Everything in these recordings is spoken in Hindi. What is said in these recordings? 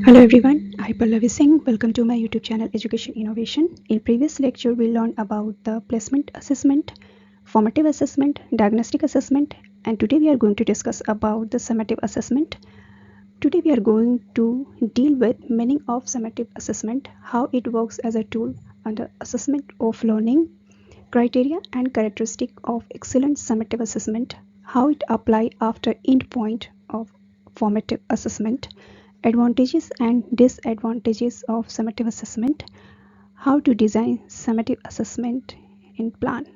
Hello everyone, I Pallavi Singh. Welcome to my YouTube channel Education Innovation. In previous lecture, we learned about the placement assessment, formative assessment, diagnostic assessment, and today we are going to discuss about the summative assessment. Today we are going to deal with meaning of summative assessment, how it works as a tool under assessment of learning, criteria and characteristic of excellent summative assessment, how it apply after end point of formative assessment, advantages and disadvantages of summative assessment, how to design summative assessment in plan.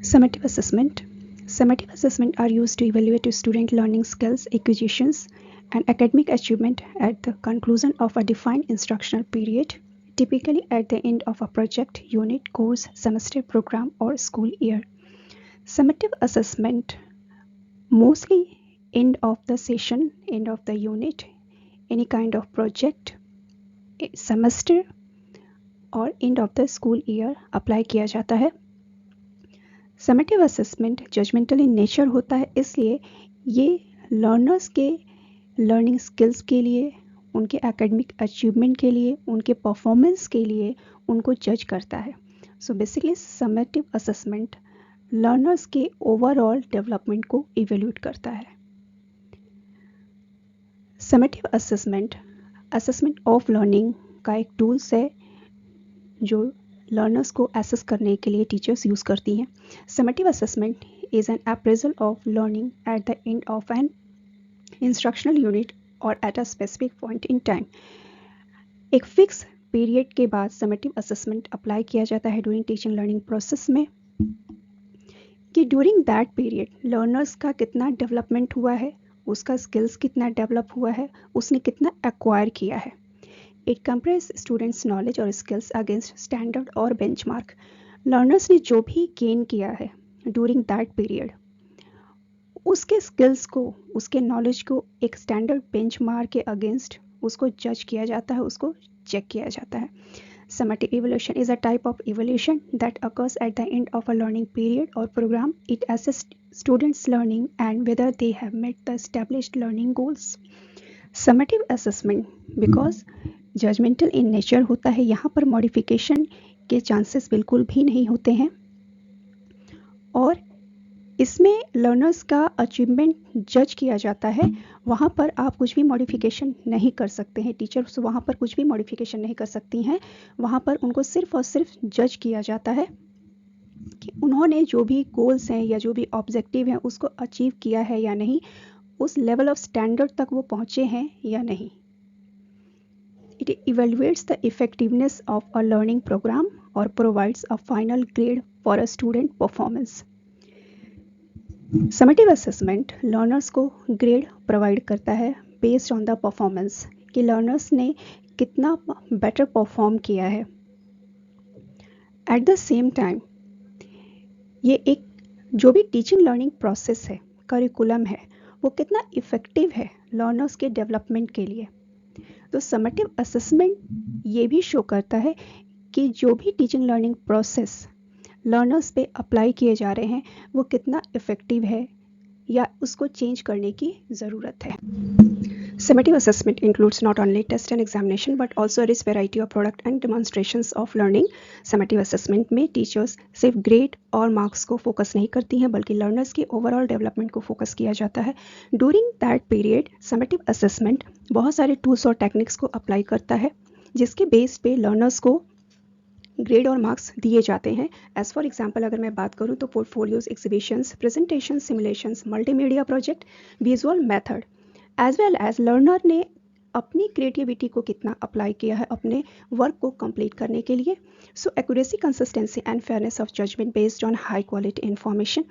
Summative assessment. Summative assessment are used to evaluate student learning skills, acquisitions, and academic achievement at the conclusion of a defined instructional period, typically at the end of a project, unit, course, semester, program, or school year. Summative assessment mostly end of the session, end of the unit, any kind of project, semester और end of the school year apply किया जाता है. Summative assessment judgemental in nature होता है, इसलिए ये लर्नर्स के लर्निंग स्किल्स के लिए, उनके एकेडमिक अचीवमेंट के लिए, उनके परफॉर्मेंस के लिए उनको जज करता है. So basically summative assessment learners के ओवरऑल डेवलपमेंट को इवेल्यूएट करता है. Summative assessment assessment of learning का एक टूल्स है जो लर्नर्स को एसेस करने के लिए टीचर्स यूज़ करती हैं. Summative assessment is an appraisal of learning at the end of an instructional unit और at a specific point in time. एक फिक्स पीरियड के बाद समेटिव असेसमेंट अप्लाई किया जाता है ड्यूरिंग टीचिंग लर्निंग प्रोसेस में, कि ड्यूरिंग दैट पीरियड लर्नर्स का कितना डेवलपमेंट हुआ है, उसका स्किल्स कितना डेवलप हुआ है, उसने कितना एक्वायर किया है. It compares students' knowledge और skills against standard और benchmark. Learners ने जो भी gain किया है during that period, उसके skills को, उसके knowledge को एक standard benchmark के against उसको judge किया जाता है, उसको check किया जाता है. Summative evaluation is a type of evaluation that occurs at the end of a learning period or program. It assesses students' learning and whether they have met the established learning goals. Summative assessment because judgemental in nature होता है, यहाँ पर मॉडिफिकेशन के चांसेस बिल्कुल भी नहीं होते हैं और इसमें लर्नर्स का अचीवमेंट जज किया जाता है. वहाँ पर आप कुछ भी मॉडिफिकेशन नहीं कर सकते हैं, टीचर्स वहाँ पर कुछ भी मॉडिफिकेशन नहीं कर सकती हैं. वहाँ पर उनको सिर्फ और सिर्फ जज किया जाता है कि उन्होंने जो भी गोल्स हैं या जो भी ऑब्जेक्टिव हैं उसको अचीव किया है या नहीं, उस लेवल ऑफ स्टैंडर्ड तक वो पहुँचे हैं या नहीं. It evaluates the effectiveness of a learning program or provides a final grade for a student performance. Summative assessment learners को grade provide करता है based on the performance, कि learners ने कितना better perform किया है. At the same time, ये एक जो भी teaching learning process है, curriculum है, वो कितना effective है learners के development के लिए. तो समेटिव असेसमेंट ये भी शो करता है कि जो भी टीचिंग लर्निंग प्रोसेस लर्नर्स पे अप्लाई किए जा रहे हैं वो कितना इफ़ेक्टिव है या उसको चेंज करने की ज़रूरत है. Summative assessment includes not only test and examination but also a rich variety of product and demonstrations of learning. Summative assessment में टीचर्स सिर्फ ग्रेड और मार्क्स को फोकस नहीं करती हैं बल्कि लर्नर्स के ओवरऑल डेवलपमेंट को फोकस किया जाता है. During that period summative assessment बहुत सारे टूल्स और टेक्निक्स को अप्लाई करता है जिसके बेस पे लर्नर्स को ग्रेड और मार्क्स दिए जाते हैं. एज फॉर एग्जाम्पल अगर मैं बात करूँ तो portfolios, exhibitions, presentation, simulations, multimedia project, visual method, as well as learner ने अपनी क्रिएटिविटी को कितना अप्लाई किया है अपने वर्क को कंप्लीट करने के लिए. So accuracy, consistency and fairness of judgement based on high quality information.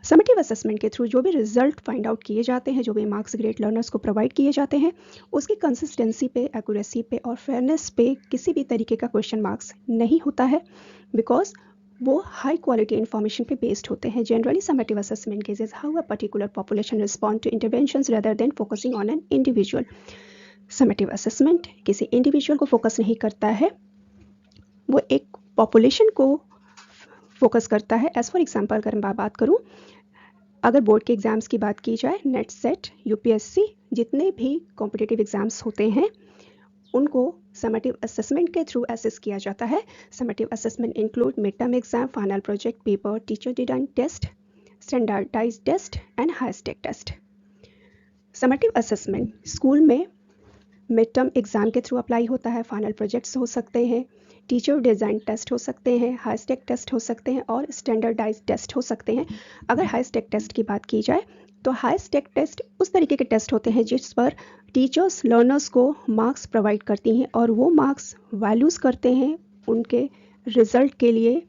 Summative assessment के थ्रू जो भी रिजल्ट फाइंड आउट किए जाते हैं, जो भी मार्क्स ग्रेड लर्नर्स को प्रोवाइड किए जाते हैं, उसकी कंसिस्टेंसी पे, एक्यूरेसी पे और फेयरनेस पे किसी भी तरीके का क्वेश्चन मार्क्स नहीं होता है बिकॉज वो हाई क्वालिटी इंफॉर्मेशन पे बेस्ड होते हैं. Generally summative assessment gauges how a particular population respond to interventions rather than focusing on an individual. Summative assessment किसी इंडिविजुअल को फोकस नहीं करता है, वो एक पॉपुलेशन को फोकस करता है. एज फॉर एग्जाम्पल अगर मैं बात करूँ, अगर बोर्ड के एग्ज़ाम्स की बात की जाए, नेट, सेट, यूपीएससी, जितने भी कॉम्पिटिटिव एग्ज़ाम्स होते हैं उनको समेटिव असेसमेंट के थ्रू असेस किया जाता है। Summative assessment include mid term exam, final project paper, teacher design test, standardised test and high stake test. Summative assessment school में मिड टर्म एग्जाम के थ्रू अप्लाई होता है, फाइनल प्रोजेक्ट्स हो सकते हैं, टीचर डिज़ाइन टेस्ट हो सकते हैं, हाई स्टेक टेस्ट हो सकते हैं और स्टैंडर्डाइज टेस्ट हो सकते हैं। अगर हाई स्टेक टेस्ट की बात की जाए तो हाई स्टेक टेस्ट उस तरीके के टेस्ट होते हैं जिस पर टीचर्स लर्नर्स को मार्क्स प्रोवाइड करती हैं और वो मार्क्स वैल्यूज़ करते हैं उनके रिज़ल्ट के लिए,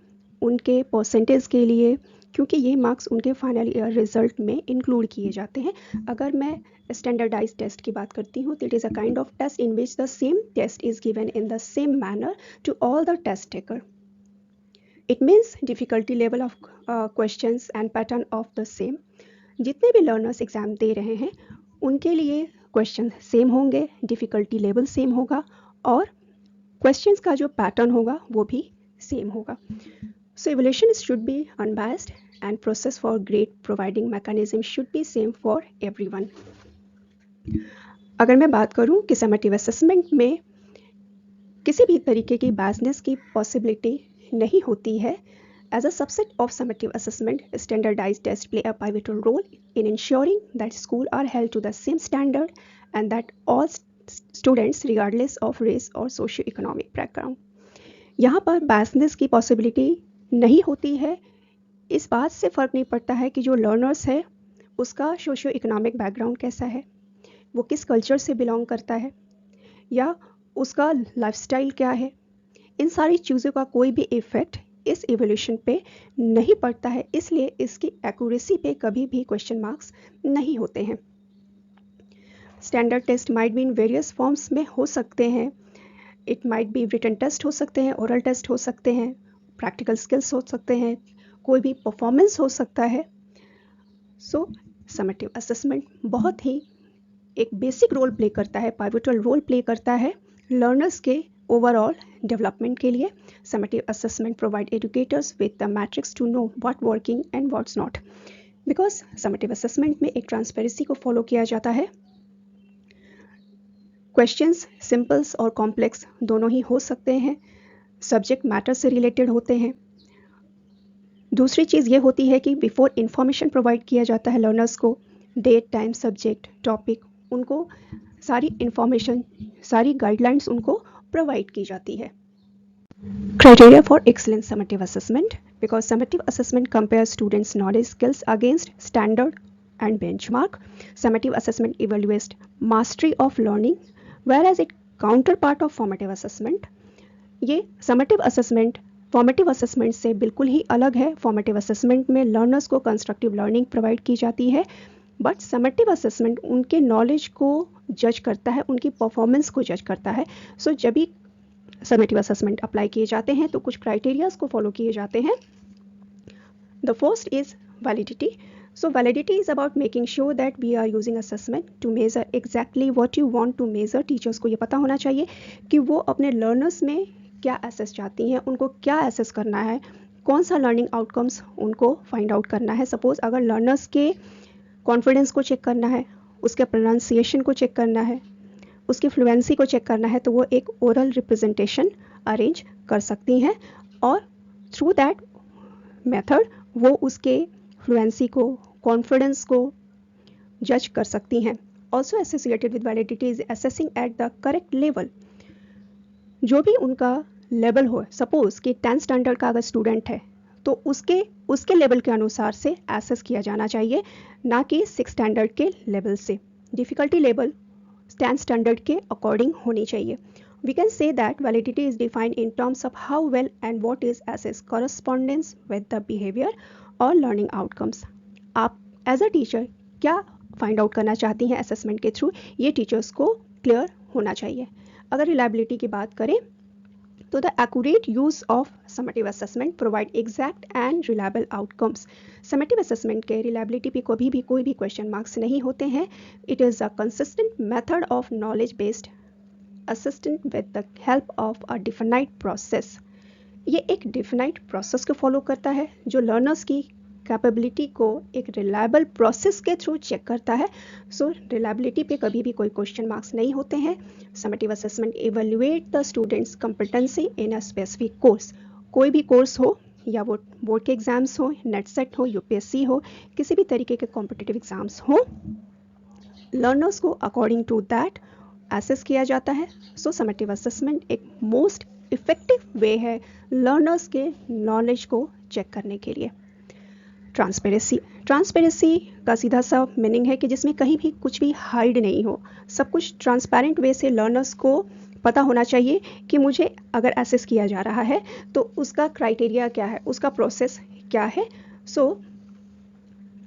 उनके परसेंटेज के लिए, क्योंकि ये मार्क्स उनके फाइनल ईयर रिजल्ट में इंक्लूड किए जाते हैं। अगर मैं स्टैंडर्डाइज टेस्ट की बात करती हूँ तो it is a kind of test in which the same test is given in the same manner to all the test taker. It means difficulty level of questions and pattern of the same. जितने भी लर्नर्स एग्ज़ाम दे रहे हैं उनके लिए क्वेश्चन सेम होंगे, डिफ़िकल्टी लेवल सेम होगा और क्वेश्चंस का जो पैटर्न होगा वो भी सेम होगा. So evaluation should be unbiased and process for grade providing mechanism should be same for everyone. अगर मैं बात करूं कि समेटिव असेसमेंट में किसी भी तरीके की बायसनेस की पॉसिबिलिटी नहीं होती है, as a subset of summative assessment, standardized tests play a pivotal role in ensuring that schools are held to the same standard and that all students regardless of race or socio-economic background. यहाँ पर बायसनेस की पॉसिबिलिटी नहीं होती है. इस बात से फ़र्क नहीं पड़ता है कि जो लर्नर्स है उसका सोशियो इकोनॉमिक बैकग्राउंड कैसा है, वो किस कल्चर से बिलोंग करता है या उसका लाइफस्टाइल क्या है. इन सारी चीज़ों का कोई भी इफ़ेक्ट इस इवोल्यूशन पे नहीं पड़ता है, इसलिए इसकी एक्यूरेसी पे कभी भी क्वेश्चन मार्क्स नहीं होते हैं. Standard test might be in various forms में हो सकते हैं. It might be written test हो सकते हैं, ओरल टेस्ट हो सकते हैं, प्रैक्टिकल स्किल्स हो सकते हैं, कोई भी परफॉर्मेंस हो सकता है. सो समेटिव असेसमेंट बहुत ही एक बेसिक रोल प्ले करता है, पाइवटल रोल प्ले करता है लर्नर्स के ओवरऑल डेवलपमेंट के लिए. Summative assessment provide educators with the matrix to know what working and what's not, because summative assessment में एक ट्रांसपेरेंसी को फॉलो किया जाता है. क्वेश्चंस सिंपल्स और कॉम्प्लेक्स दोनों ही हो सकते हैं, सब्जेक्ट मैटर से रिलेटेड होते हैं. दूसरी चीज़ ये होती है कि बिफोर इंफॉर्मेशन प्रोवाइड किया जाता है लर्नर्स को, डेट, टाइम, सब्जेक्ट, टॉपिक, उनको सारी इंफॉर्मेशन, सारी गाइडलाइंस उनको प्रोवाइड की जाती है. Criteria for excellent summative assessment, because summative assessment compares students' knowledge skills against standard and benchmark. Summative assessment evaluates mastery of learning, whereas it counterpart of formative assessment. ये summative assessment फॉर्मेटिव असेसमेंट से बिल्कुल ही अलग है. फॉर्मेटिव असेसमेंट में लर्नर्स को कंस्ट्रक्टिव लर्निंग प्रोवाइड की जाती है, बट समेटिव असेसमेंट उनके नॉलेज को जज करता है, उनकी परफॉर्मेंस को जज करता है. सो जब भी समेटिव असेसमेंट अप्लाई किए जाते हैं तो कुछ क्राइटेरियाज को फॉलो किए जाते हैं. The first is validity. So validity is about making sure that we are using assessment to measure exactly what you want to measure. Teachers को ये पता होना चाहिए कि वो अपने लर्नर्स में क्या असेस चाहती हैं, उनको क्या असेस करना है, कौन सा लर्निंग आउटकम्स उनको फाइंड आउट करना है. सपोज अगर लर्नर्स के कॉन्फिडेंस को चेक करना है, उसके प्रोनाउंसिएशन को चेक करना है, उसकी फ्लुएंसी को चेक करना है, तो वो एक ओरल रिप्रेजेंटेशन अरेंज कर सकती हैं और थ्रू दैट मेथड वो उसके फ्लुएंसी को, कॉन्फिडेंस को जज कर सकती हैं. Also associated with validity is assessing at the correct level. जो भी उनका लेवल हो, सपोज कि 10th स्टैंडर्ड का अगर स्टूडेंट है तो उसके लेवल के अनुसार से एसेस किया जाना चाहिए, ना कि 6th स्टैंडर्ड के लेवल से. डिफ़िकल्टी लेवल 10th स्टैंडर्ड के अकॉर्डिंग होनी चाहिए. We can say that validity is defined in terms of how well and what is assess correspondence with the behaviour और लर्निंग आउटकम्स. आप एज अ टीचर क्या फाइंड आउट करना चाहती हैं असेसमेंट के थ्रू, ये टीचर्स को क्लियर होना चाहिए. अगर रिलायबिलिटी की बात करें तो the accurate use of summative assessment provide exact and reliable outcomes. Summative assessment के रिलायबिलिटी पे कभी भी कोई भी क्वेश्चन मार्क्स नहीं होते हैं. It is a consistent method of knowledge based assistant with the help of a defined process. ये एक डिफाइंड प्रोसेस को फॉलो करता है जो लर्नर्स की कैपेबिलिटी को एक रिलायबल प्रोसेस के थ्रू चेक करता है। सो रिलायबिलिटी पे कभी भी कोई क्वेश्चन मार्क्स नहीं होते हैं। Summative assessment evaluate the students competency in a specific course. कोई भी कोर्स हो, या वो बोर्ड के एग्जाम्स हो, नेट सेट हो, यूपीएससी हो, किसी भी तरीके के कॉम्पिटिटिव एग्जाम्स हो, लर्नर्स को अकॉर्डिंग टू दैट एसेस किया जाता है। सो समेटिव असेसमेंट एक मोस्ट इफेक्टिव वे है लर्नर्स के नॉलेज को चेक करने के लिए। ट्रांसपेरेंसी का सीधा सा मीनिंग है कि जिसमें कहीं भी कुछ भी हाइड नहीं हो, सब कुछ ट्रांसपेरेंट वे से लर्नर्स को पता होना चाहिए कि मुझे अगर एसेस किया जा रहा है तो उसका क्राइटेरिया क्या है, उसका प्रोसेस क्या है। सो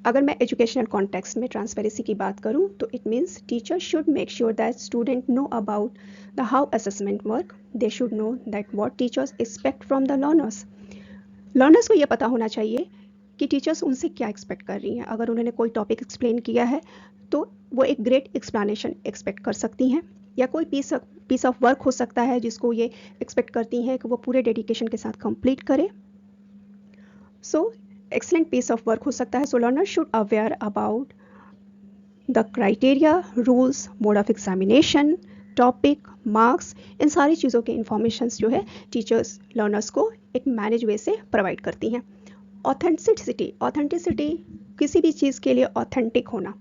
अगर मैं एजुकेशनल कॉन्टेक्स्ट में ट्रांसपेरेंसी की बात करूं तो it means teacher should make sure that student know about the how assessment work. They should know that what teachers expect from the learners. Learners को यह पता होना चाहिए कि टीचर्स उनसे क्या एक्सपेक्ट कर रही हैं। अगर उन्होंने कोई टॉपिक एक्सप्लेन किया है तो वो एक ग्रेट एक्सप्लेनेशन एक्सपेक्ट कर सकती हैं, या कोई पीस ऑफ वर्क हो सकता है जिसको ये एक्सपेक्ट करती हैं कि वो पूरे डेडिकेशन के साथ कंप्लीट करे। So excellent piece of work हो सकता है। So learner should aware about the criteria, rules, mode of examination, topic, marks, इन सारी चीज़ों के इंफॉर्मेशंस जो है टीचर्स लर्नर्स को एक मैनेज वे से प्रोवाइड करती हैं। ऑथेंटिसिटी किसी भी चीज़ के लिए ऑथेंटिक होना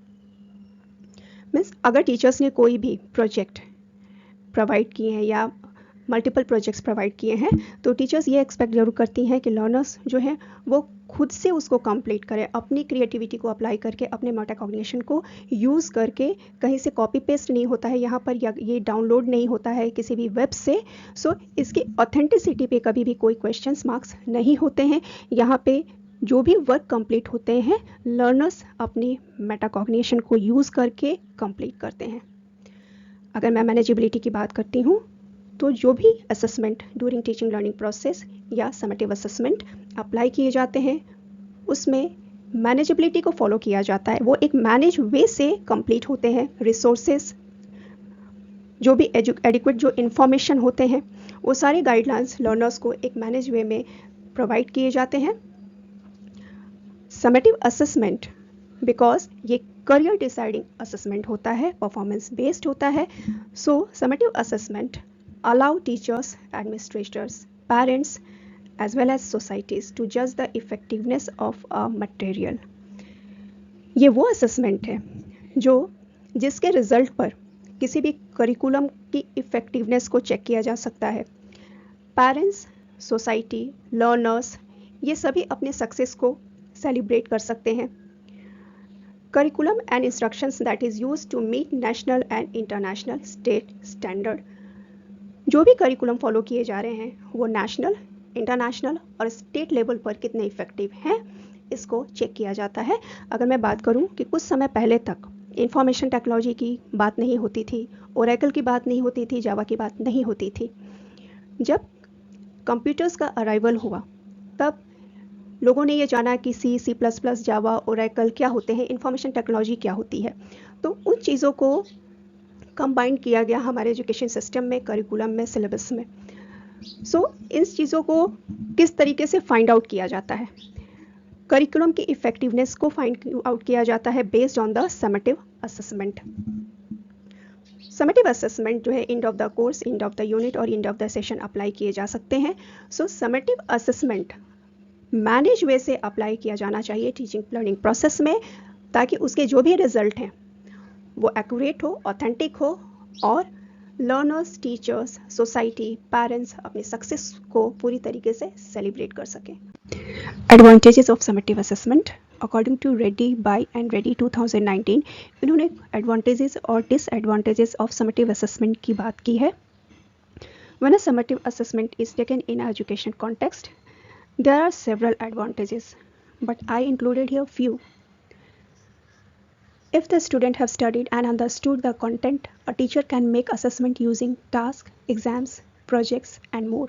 मीन्स अगर टीचर्स ने कोई भी प्रोजेक्ट प्रोवाइड किए हैं या मल्टीपल प्रोजेक्ट्स प्रोवाइड किए हैं तो टीचर्स ये एक्सपेक्ट जरूर करती हैं कि लर्नर्स जो हैं वो खुद से उसको कंप्लीट करें, अपनी क्रिएटिविटी को अप्लाई करके, अपने मेटाकॉग्निशन को यूज़ करके। कहीं से कॉपी पेस्ट नहीं होता है यहाँ पर, या ये डाउनलोड नहीं होता है किसी भी वेब से। सो इसकी ऑथेंटिसिटी पे कभी भी कोई क्वेश्चंस मार्क्स नहीं होते हैं। यहाँ पे जो भी वर्क कंप्लीट होते हैं लर्नर्स अपनी मेटाकॉग्निशन को यूज़ करके कंप्लीट करते हैं। अगर मैं मैनेजेबिलिटी की बात करती हूँ तो जो भी assessment during teaching learning process या समेटिव असेसमेंट अप्लाई किए जाते हैं उसमें मैनेजेबिलिटी को फॉलो किया जाता है। वो एक मैनेज वे से कंप्लीट होते हैं। रिसोर्सेज, जो भी एडिक्वेट जो इन्फॉर्मेशन होते हैं, वो सारे गाइडलाइंस लर्नर्स को एक मैनेज वे में प्रोवाइड किए जाते हैं। समेटिव असेसमेंट बिकॉज ये करियर डिसाइडिंग असेसमेंट होता है, परफॉर्मेंस बेस्ड होता है। So summative assessment allow teachers, administrators, parents as well as societies to judge the effectiveness of a material. ये वो असेसमेंट है जिसके रिजल्ट पर किसी भी करिकुलम की इफ़ेक्टिवनेस को चेक किया जा सकता है। पेरेंट्स, सोसाइटी, लर्नर्स ये सभी अपने सक्सेस को सेलिब्रेट कर सकते हैं। Curriculum and instructions that is used to meet national and international state standard. जो भी करिकुलम फॉलो किए जा रहे हैं वो नेशनल, इंटरनेशनल और स्टेट लेवल पर कितने इफ़ेक्टिव हैं इसको चेक किया जाता है। अगर मैं बात करूं कि कुछ समय पहले तक इंफॉर्मेशन टेक्नोलॉजी की बात नहीं होती थी, ओरेकल की बात नहीं होती थी, जावा की बात नहीं होती थी। जब कंप्यूटर्स का अराइवल हुआ तब लोगों ने ये जाना कि C++, जावा, ओरेकल क्या होते हैं, इंफॉर्मेशन टेक्नोलॉजी क्या होती है। तो उन चीज़ों को कंबाइन किया गया हमारे एजुकेशन सिस्टम में, करिकुलम में, सिलेबस में। सो इन चीज़ों को किस तरीके से फाइंड आउट किया जाता है? करिकुलम की इफ़ेक्टिवनेस को फाइंड आउट किया जाता है based on the summative assessment. Summative assessment जो है end of the course, end of the unit और end of the session apply किए जा सकते हैं। So summative assessment manage way से अप्लाई किया जाना चाहिए टीचिंग लर्निंग प्रोसेस में, ताकि उसके जो भी रिजल्ट हैं वो एक्यूरेट हो, ऑथेंटिक हो और लर्नर्स, टीचर्स, सोसाइटी, पेरेंट्स अपने सक्सेस को पूरी तरीके से सेलिब्रेट कर सकें। Advantages of summative assessment according to Reddy, by and Reddy 2019 इन्होंने एडवांटेजेस और डिसएडवांटेजेस ऑफ समेटिव असेसमेंट की बात की है। When a summative assessment is taken in an education context, there are several advantages, but I included here few. If the student have studied and understood the content, a teacher can make assessment using tasks, exams, projects and more.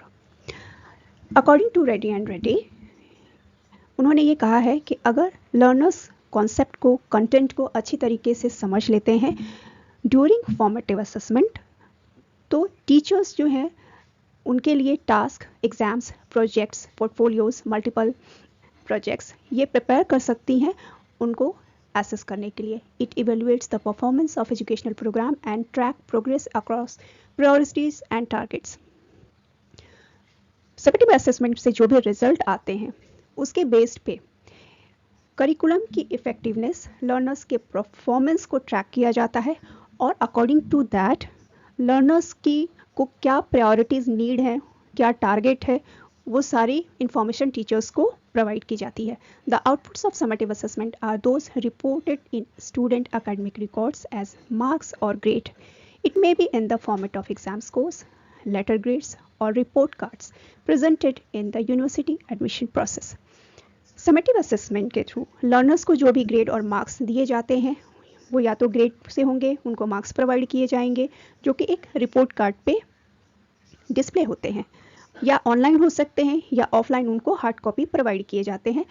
According to Reddy and Reddy, उन्होंने ये कहा है कि अगर लर्नर्स कॉन्सेप्ट को, कंटेंट को अच्छी तरीके से समझ लेते हैं ड्यूरिंग फॉर्मेटिव असेसमेंट, तो टीचर्स जो हैं उनके लिए task, exams, projects, portfolios, multiple projects ये प्रिपेयर कर सकती हैं उनको एसेस करने के लिए. It evaluates the performance of educational program and track progress across priorities and targets. Summative assessment से जो भी रिजल्ट आते हैं उसके बेस्ड पे करिकुलम की इफेक्टिवनेस, लर्नर्स के परफॉर्मेंस को ट्रैक किया जाता है और अकॉर्डिंग टू दैट लर्नर्स की को क्या प्रायोरिटीज़ नीड है, क्या टारगेट है, वो सारी इंफॉर्मेशन टीचर्स को प्रोवाइड की जाती है. The outputs of summative assessment are those reported in student academic records as marks और grade. It may be in the format of exam scores, letter grades और report cards presented in the university admission process. Summative assessment के थ्रू लर्नर्स को जो भी ग्रेड और मार्क्स दिए जाते हैं वो या तो ग्रेड से होंगे, उनको मार्क्स प्रोवाइड किए जाएंगे जो कि एक रिपोर्ट कार्ड पे डिस्प्ले होते हैं, या ऑनलाइन हो सकते हैं या ऑफलाइन उनको हार्ड कॉपी प्रोवाइड किए जाते हैं.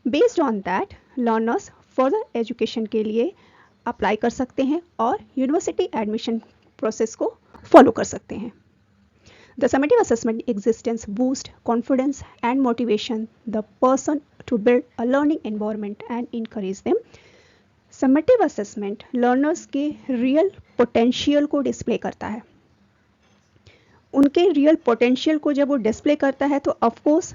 Based on that learners further education के लिए अप्लाई कर सकते हैं और यूनिवर्सिटी एडमिशन प्रोसेस को फॉलो कर सकते हैं. The summative assessment existence boosts confidence and motivation the person to build a learning environment and encourage them. Summative assessment learners के real potential को display करता है. उनके real potential को जब वो display करता है तो of course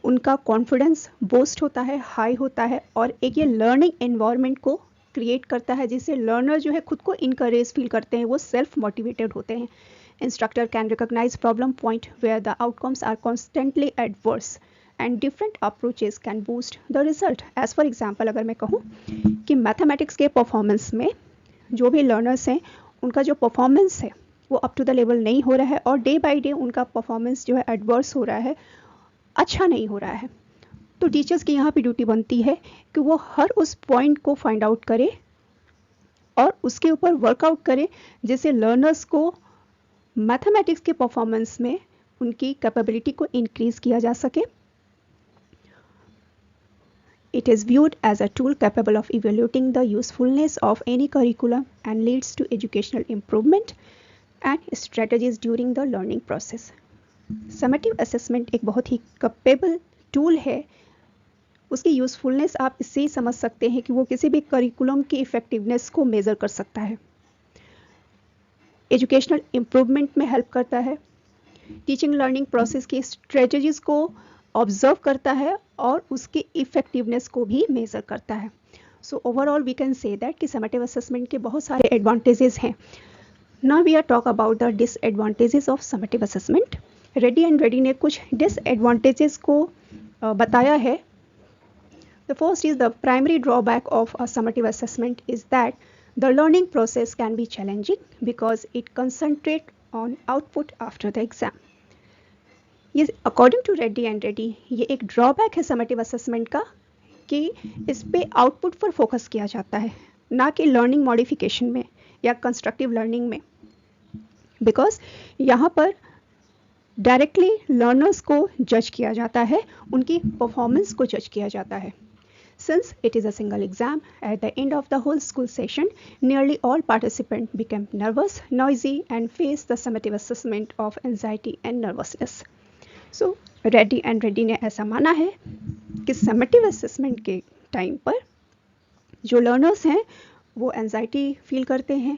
उनका confidence boost होता है, high होता है और एक ये learning environment को create करता है जिससे learner जो है खुद को encourage feel करते हैं, वो self motivated होते हैं. Instructor can recognize problem point where the outcomes are constantly adverse and different approaches can boost the result. As for example, अगर मैं कहूँ कि मैथमेटिक्स के परफॉर्मेंस में जो भी लर्नर्स हैं उनका जो परफॉर्मेंस है वो अप टू द लेवल नहीं हो रहा है और डे बाय डे उनका परफॉर्मेंस जो है एडवर्स हो रहा है, अच्छा नहीं हो रहा है, तो टीचर्स की यहाँ पे ड्यूटी बनती है कि वो हर उस पॉइंट को फाइंड आउट करे और उसके ऊपर वर्कआउट करे जिससे लर्नर्स को मैथमेटिक्स के परफॉर्मेंस में उनकी कैपेबिलिटी को इंक्रीज किया जा सके. It is viewed as a tool capable of evaluating the usefulness of any curriculum and leads to educational improvement and strategies during the learning process. Summative assessment एक बहुत ही कैपेबल टूल है. उसकी यूजफुलनेस आप इससे ही समझ सकते हैं कि वो किसी भी करिकुलम की इफेक्टिवनेस को मेज़र कर सकता है, एजुकेशनल इम्प्रूवमेंट में हेल्प करता है, टीचिंग लर्निंग प्रोसेस की स्ट्रेटजीज को ऑब्जर्व करता है और उसकी इफेक्टिवनेस को भी मेज़र करता है. So overall we can say that कि समेटिव असेसमेंट के बहुत सारे एडवांटेजेस हैं. Now we are talk about the disadvantages of summative assessment. Reddy and Reddy ने कुछ डिसएडवांटेजेस को बताया है. The first is the primary drawback of a summative assessment is that the learning process can be challenging because it concentrates on output after the exam. ये according to Reddy and Reddy ये एक ड्रॉबैक है समेटिव असेसमेंट का कि इस पे आउटपुट पर फोकस किया जाता है, ना कि लर्निंग मॉडिफिकेशन में या कंस्ट्रक्टिव लर्निंग में, बिकॉज यहाँ पर डायरेक्टली लर्नर्स को जज किया जाता है, उनकी परफॉर्मेंस को जज किया जाता है. Since it is a single exam, at the end of the whole school session, nearly all participants became nervous, noisy, and faced the summative assessment of anxiety and nervousness. So, Reddy and Reddy ने ऐसा माना है कि summative assessment के टाइम पर जो लर्नर्स हैं वो एंजाइटी फील करते हैं,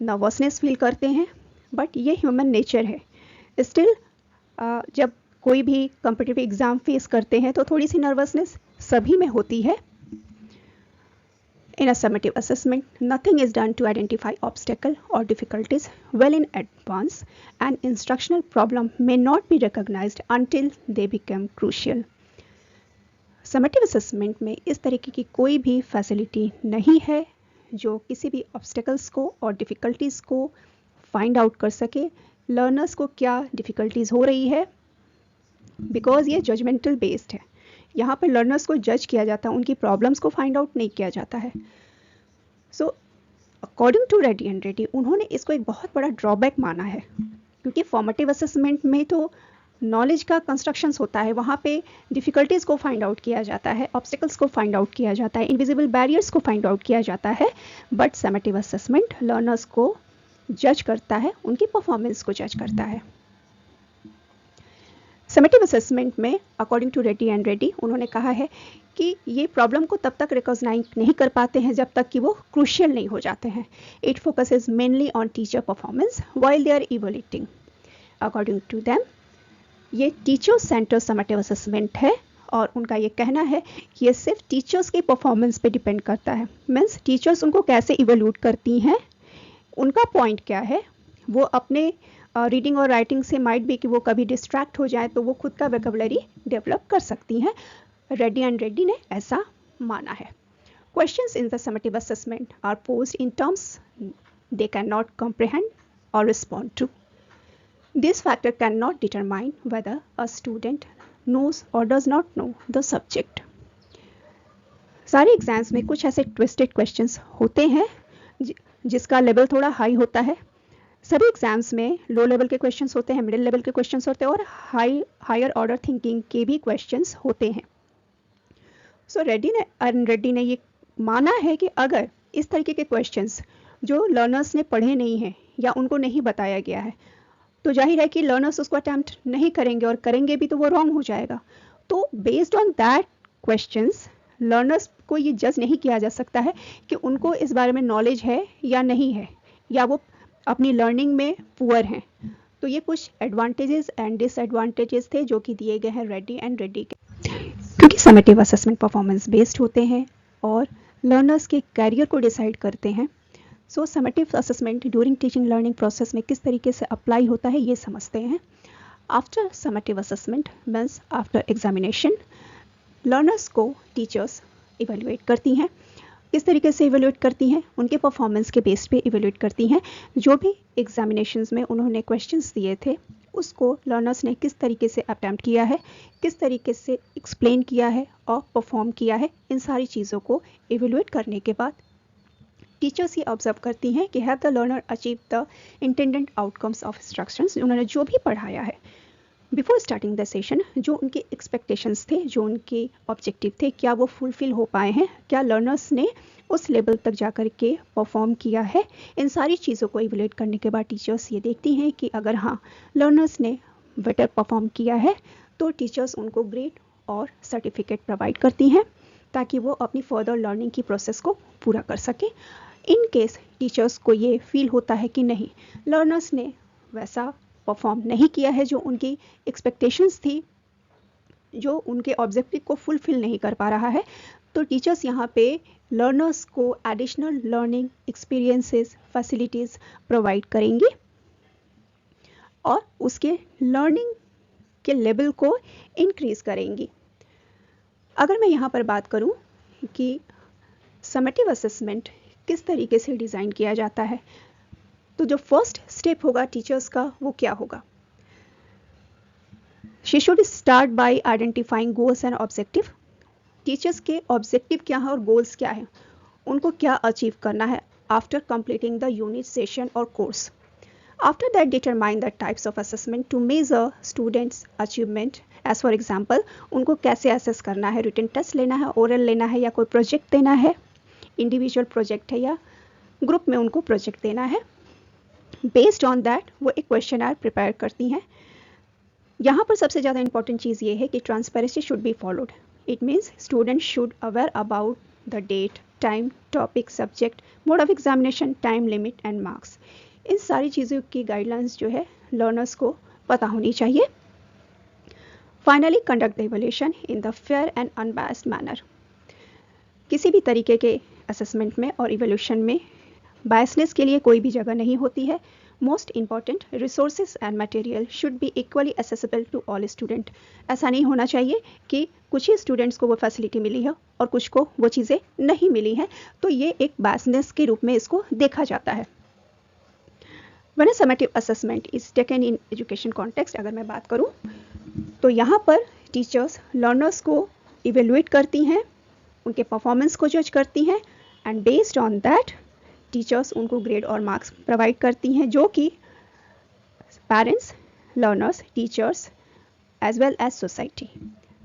नर्वसनेस फील करते हैं, बट ये ह्यूमन नेचर है. स्टिल जब कोई भी कॉम्पिटिटिव एग्ज़ाम फेस करते हैं तो थोड़ी सी नर्वसनेस सभी में होती है. In a summative assessment, nothing is done to identify obstacle or difficulties well in advance, and instructional problem may not be recognized until they become crucial. Summative assessment में इस तरीके की कोई भी फैसिलिटी नहीं है जो किसी भी ऑब्स्टेकल्स को और डिफ़िकल्टीज़ को फाइंड आउट कर सके. लर्नर्स को क्या डिफ़िकल्टीज़ हो रही है, बिकॉज ये जजमेंटल बेस्ड है. यहाँ पर लर्नर्स को जज किया जाता है, उनकी प्रॉब्लम्स को फाइंड आउट नहीं किया जाता है. So according to Reddy and Reddy उन्होंने इसको एक बहुत बड़ा ड्रॉबैक माना है, क्योंकि फॉर्मेटिव असेसमेंट में तो नॉलेज का कंस्ट्रक्शंस होता है, वहाँ पे डिफ़िकल्टीज़ को फाइंड आउट किया जाता है, ऑब्स्टिकल्स को फाइंड आउट किया जाता है, इनविजिबल बैरियर्स को फाइंड आउट किया जाता है. बट समेटिव असेसमेंट लर्नर्स को जज करता है, उनकी परफॉर्मेंस को जज करता है. समेटिव असेसमेंट में according to Reddy and Reddy उन्होंने कहा है कि ये प्रॉब्लम को तब तक रिकॉग्नाइज नहीं कर पाते हैं जब तक कि वो क्रूशियल नहीं हो जाते हैं. It focuses mainly on teacher performance while they are evaluating. According to them ये टीचर सेंटर समेटिव असेसमेंट है और उनका ये कहना है कि ये सिर्फ टीचर्स के परफॉर्मेंस पे डिपेंड करता है. मीन्स टीचर्स उनको कैसे इवैल्यूएट करती हैं, उनका पॉइंट क्या है. वो अपने रीडिंग और राइटिंग से माइट भी कि वो कभी डिस्ट्रैक्ट हो जाए तो वो खुद का वोकैबुलरी डेवलप कर सकती हैं. रेड्डी एंड रेड्डी ने ऐसा माना है. Questions in the summative assessment are posed in terms they can not comprehend और respond to. This factor can not determine whether a student knows or does not know the subject. सारे एग्जाम्स में कुछ ऐसे ट्विस्टेड क्वेश्चंस होते हैं जिसका लेवल थोड़ा हाई होता है. सभी एग्जाम्स में लो लेवल के क्वेश्चंस होते हैं, मिडिल लेवल के क्वेश्चंस होते हैं और हायर ऑर्डर थिंकिंग के भी क्वेश्चंस होते हैं. सो रेड्डी ने ये माना है कि अगर इस तरीके के क्वेश्चंस जो लर्नर्स ने पढ़े नहीं हैं या उनको नहीं बताया गया है तो जाहिर है कि लर्नर्स उसको अटैम्प्ट नहीं करेंगे और करेंगे भी तो वो रॉन्ग हो जाएगा. तो based on that questions learners को ये जज नहीं किया जा सकता है कि उनको इस बारे में नॉलेज है या नहीं है या वो अपनी लर्निंग में पुअर हैं. तो ये कुछ एडवांटेजेस एंड डिसएडवांटेजेस थे जो कि दिए गए हैं रेड्डी एंड रेड्डी के. क्योंकि समेटिव असेसमेंट परफॉर्मेंस बेस्ड होते हैं और लर्नर्स के कैरियर को डिसाइड करते हैं. So summative assessment during teaching learning process में किस तरीके से अप्लाई होता है ये समझते हैं. After summative assessment means after examination learners को टीचर्स इवेल्युएट करती हैं. किस तरीके से इवेल्युएट करती हैं, उनके परफॉर्मेंस के बेस पे इवेल्युएट करती हैं. जो भी एग्जामिनेशंस में उन्होंने क्वेश्चंस दिए थे उसको लर्नर्स ने किस तरीके से अटेम्प्ट किया है, किस तरीके से एक्सप्लेन किया है और परफॉर्म किया है, इन सारी चीज़ों को इवेल्युएट करने के बाद टीचर्स ये ऑब्जर्व करती हैं कि have the learner achieve the intended outcomes of instructions. उन्होंने जो भी पढ़ाया है बिफोर स्टार्टिंग द सेशन, जो उनके एक्सपेक्टेशंस थे, जो उनके ऑब्जेक्टिव थे, क्या वो फुलफिल हो पाए हैं, क्या लर्नर्स ने उस लेवल तक जा कर के परफॉर्म किया है. इन सारी चीज़ों को इवेल्युएट करने के बाद टीचर्स ये देखती हैं कि अगर हाँ लर्नर्स ने बेटर परफॉर्म किया है तो टीचर्स उनको ग्रेड और सर्टिफिकेट प्रोवाइड करती हैं ताकि वो अपनी फर्दर लर्निंग की प्रोसेस को पूरा कर सकें. इन केस टीचर्स को ये फील होता है कि नहीं लर्नर्स ने वैसा परफॉर्म नहीं किया है जो उनकी एक्सपेक्टेशंस थी, जो उनके ऑब्जेक्टिव को फुलफिल नहीं कर पा रहा है, तो टीचर्स यहाँ पे लर्नर्स को additional learning experiences facilities provide करेंगी और उसके लर्निंग के लेवल को इंक्रीज़ करेंगी. अगर मैं यहाँ पर बात करूँ कि समेटिव असेसमेंट किस तरीके से डिज़ाइन किया जाता है तो जो फर्स्ट स्टेप होगा टीचर्स का वो क्या होगा. She should start by identifying goals and objective. Teachers के ऑब्जेक्टिव क्या है और गोल्स क्या है, उनको क्या अचीव करना है after completing the unit session और course. After that determine the types of assessment to measure students achievement. As for example उनको कैसे असेस करना है, रिटन टेस्ट लेना है, ओरल लेना है या कोई प्रोजेक्ट देना है, इंडिविजुअल प्रोजेक्ट है या ग्रुप में उनको प्रोजेक्ट देना है. बेस्ड ऑन दैट वो एक क्वेश्चनर प्रिपेयर करती हैं. यहाँ पर सबसे ज़्यादा इंपॉर्टेंट चीज़ ये है कि transparency should be followed. It means student should aware about the date, time, topic, subject, mode of examination, time limit and marks. इन सारी चीज़ों की गाइडलाइंस जो है लर्नर्स को पता होनी चाहिए. Finally conduct the evaluation in the fair and unbiased manner. किसी भी तरीके के असेसमेंट में और इवैल्यूएशन में बायसनेस के लिए कोई भी जगह नहीं होती है. Most important resources and material should be equally accessible to all student. ऐसा नहीं होना चाहिए कि कुछ ही स्टूडेंट्स को वो फैसिलिटी मिली है और कुछ को वो चीज़ें नहीं मिली हैं, तो ये एक बायसनेस के रूप में इसको देखा जाता है. When a summative assessment is taken in education context, अगर मैं बात करूँ तो यहाँ पर टीचर्स लर्नर्स को इवेल्युएट करती हैं, उनके परफॉर्मेंस को जज करती हैं and based on that teachers उनको ग्रेड और मार्क्स प्रोवाइड करती हैं जो कि parents, learners, teachers as well as society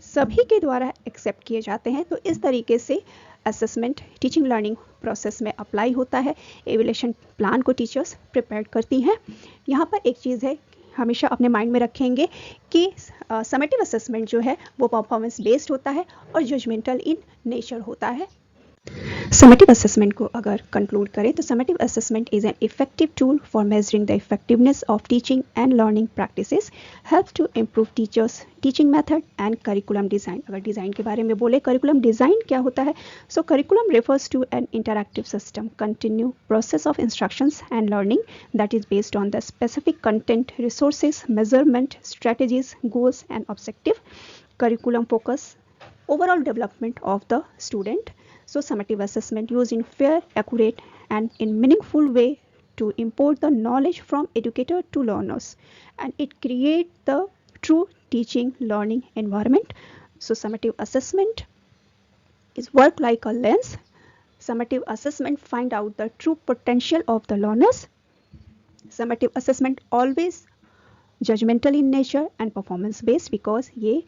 सभी के द्वारा एक्सेप्ट किए जाते हैं. तो इस तरीके से असेसमेंट टीचिंग लर्निंग प्रोसेस में अप्लाई होता है. एवैल्यूएशन प्लान को टीचर्स प्रिपेयर करती हैं. यहाँ पर एक चीज़ है, हमेशा अपने माइंड में रखेंगे कि समेटिव असेसमेंट जो है वो परफॉर्मेंस बेस्ड होता है और जजमेंटल इन नेचर होता है। समेटिव असेसमेंट को अगर कंक्लूड करें तो summative assessment is an effective tool for measuring the effectiveness of teaching and learning practices, help to improve teachers teaching method and curriculum design. अगर डिज़ाइन के बारे में बोले, करिकुलम डिज़ाइन क्या होता है? So curriculum refers to an interactive system, continue process of instructions and learning that is based on the specific content, resources, measurement, strategies, goals and objective. Curriculum focus overall development of the student. So summative assessment used in fair, accurate and in meaningful way to import the knowledge from educator to learners, and it create the true teaching learning environment. So summative assessment is work like a lens. Summative assessment find out the true potential of the learners. Summative assessment always judgmental in nature and performance based because ये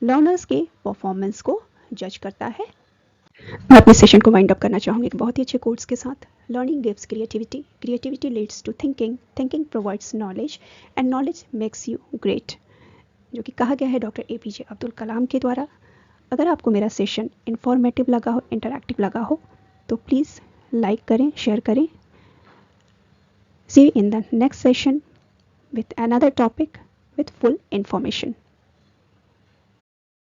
learners के performance को जज करता है। मैं अपने सेशन को वाइंड अप करना चाहूँगी एक बहुत ही अच्छे कोट्स के साथ। Learning gives creativity, creativity leads to thinking, thinking provides knowledge and knowledge makes you great, जो कि कहा गया है डॉक्टर APJ अब्दुल कलाम के द्वारा। अगर आपको मेरा सेशन इंफॉर्मेटिव लगा हो, इंटरैक्टिव लगा हो, तो प्लीज़ लाइक करें, शेयर करें। See you in the next session with another topic with full information.